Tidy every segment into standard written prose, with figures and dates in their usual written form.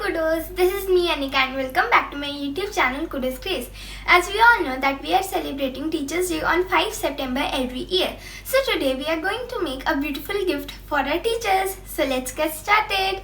Kudoz, this is me Anika and welcome back to my YouTube channel Kudoz Craze. As we all know that we are celebrating Teachers Day on 5 September every year. So today we are going to make a beautiful gift for our teachers. So let's get started.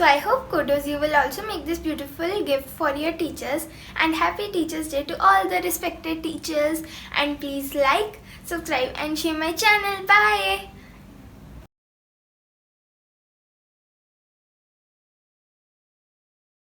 So I hope Kudoz you will also make this beautiful gift for your teachers, and happy Teachers Day to all the respected teachers, and please like, subscribe and share my channel. Bye.